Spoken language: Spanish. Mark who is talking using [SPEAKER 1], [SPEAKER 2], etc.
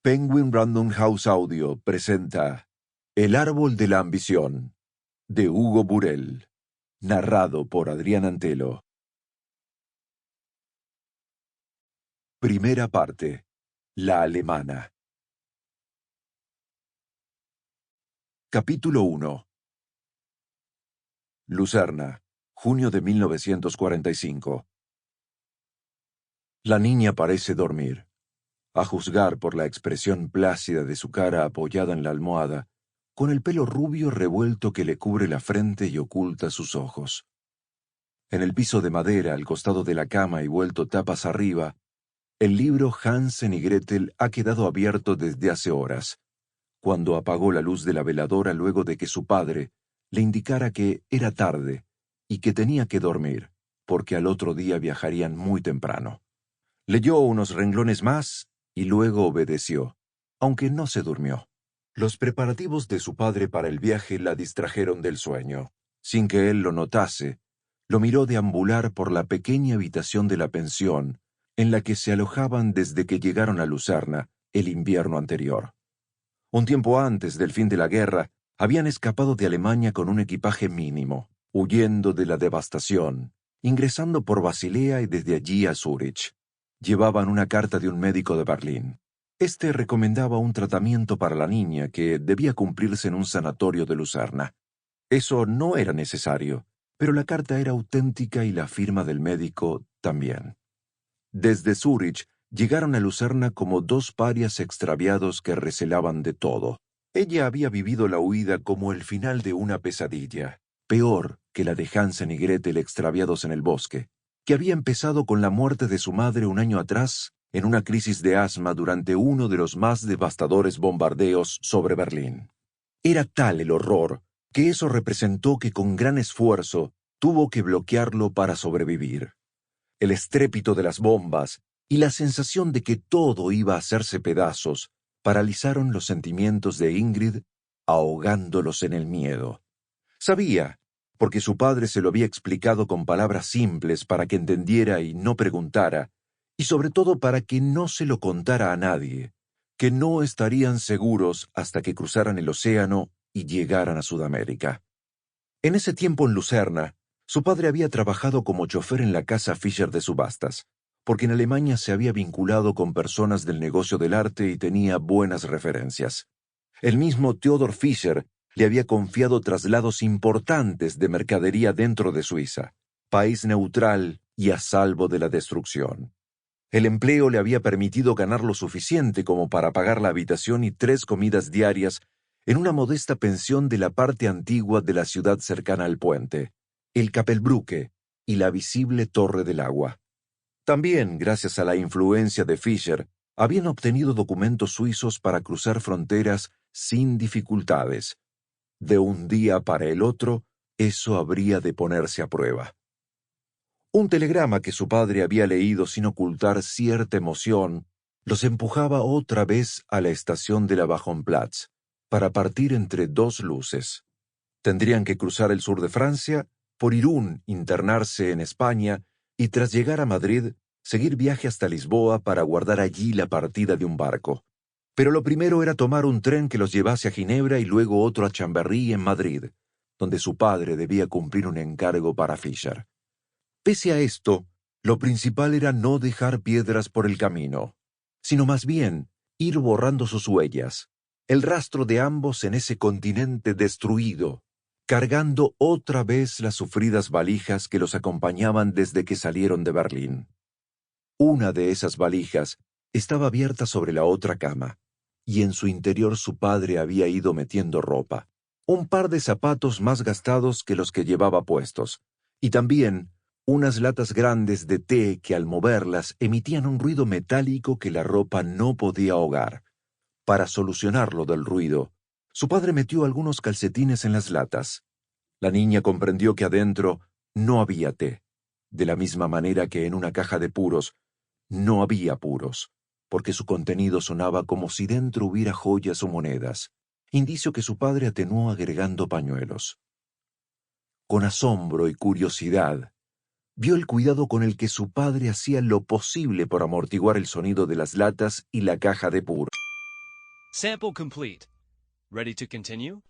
[SPEAKER 1] Penguin Random House Audio presenta El árbol de la ambición, de Hugo Burell, narrado por Adrián Antelo. Primera parte. La alemana. Capítulo 1. Lucerna, junio de 1945. La niña parece dormir. A juzgar por la expresión plácida de su cara apoyada en la almohada, con el pelo rubio revuelto que le cubre la frente y oculta sus ojos. En el piso de madera, al costado de la cama y vuelto tapas arriba, el libro Hansen y Gretel ha quedado abierto desde hace horas, cuando apagó la luz de la veladora luego de que su padre le indicara que era tarde y que tenía que dormir, porque al otro día viajarían muy temprano. Leyó unos renglones más y luego obedeció, aunque no se durmió. Los preparativos de su padre para el viaje la distrajeron del sueño. Sin que él lo notase, lo miró deambular por la pequeña habitación de la pensión, en la que se alojaban desde que llegaron a Lucerna el invierno anterior. Un tiempo antes del fin de la guerra, habían escapado de Alemania con un equipaje mínimo, huyendo de la devastación, ingresando por Basilea y desde allí a Zúrich. Llevaban una carta de un médico de Berlín. Este recomendaba un tratamiento para la niña que debía cumplirse en un sanatorio de Lucerna. Eso no era necesario, pero la carta era auténtica y la firma del médico también. Desde Zúrich llegaron a Lucerna como dos parias extraviados que recelaban de todo. Ella había vivido la huida como el final de una pesadilla, peor que la de Hansen y Gretel extraviados en el bosque, que había empezado con la muerte de su madre un año atrás en una crisis de asma durante uno de los más devastadores bombardeos sobre Berlín. Era tal el horror que eso representó que con gran esfuerzo tuvo que bloquearlo para sobrevivir. El estrépito de las bombas y la sensación de que todo iba a hacerse pedazos paralizaron los sentimientos de Ingrid, ahogándolos en el miedo. Sabía, porque su padre se lo había explicado con palabras simples para que entendiera y no preguntara, y sobre todo para que no se lo contara a nadie, que no estarían seguros hasta que cruzaran el océano y llegaran a Sudamérica. En ese tiempo en Lucerna, su padre había trabajado como chofer en la casa Fischer de subastas, porque en Alemania se había vinculado con personas del negocio del arte y tenía buenas referencias. El mismo Theodor Fischer le había confiado traslados importantes de mercadería dentro de Suiza, país neutral y a salvo de la destrucción. El empleo le había permitido ganar lo suficiente como para pagar la habitación y 3 comidas diarias en una modesta pensión de la parte antigua de la ciudad cercana al puente, el Kapellbrücke y la visible Torre del Agua. También, gracias a la influencia de Fischer, habían obtenido documentos suizos para cruzar fronteras sin dificultades. De un día para el otro, eso habría de ponerse a prueba. Un telegrama que su padre había leído sin ocultar cierta emoción los empujaba otra vez a la estación de la Wachenplatz para partir entre 2 luces. Tendrían que cruzar el sur de Francia, por Irún internarse en España y tras llegar a Madrid, seguir viaje hasta Lisboa para guardar allí la partida de un barco. Pero lo primero era tomar un tren que los llevase a Ginebra y luego otro a Chamberí en Madrid, donde su padre debía cumplir un encargo para Fischer. Pese a esto, lo principal era no dejar piedras por el camino, sino más bien ir borrando sus huellas, el rastro de ambos en ese continente destruido, cargando otra vez las sufridas valijas que los acompañaban desde que salieron de Berlín. Una de esas valijas estaba abierta sobre la otra cama, y en su interior su padre había ido metiendo ropa, un par de zapatos más gastados que los que llevaba puestos, y también unas latas grandes de té que al moverlas emitían un ruido metálico que la ropa no podía ahogar. Para solucionarlo del ruido, su padre metió algunos calcetines en las latas. La niña comprendió que adentro no había té, de la misma manera que en una caja de puros no había puros, porque su contenido sonaba como si dentro hubiera joyas o monedas, indicio que su padre atenuó agregando pañuelos. Con asombro y curiosidad, vio el cuidado con el que su padre hacía lo posible por amortiguar el sonido de las latas y la caja de puros.
[SPEAKER 2] Sample complete. Ready to continue?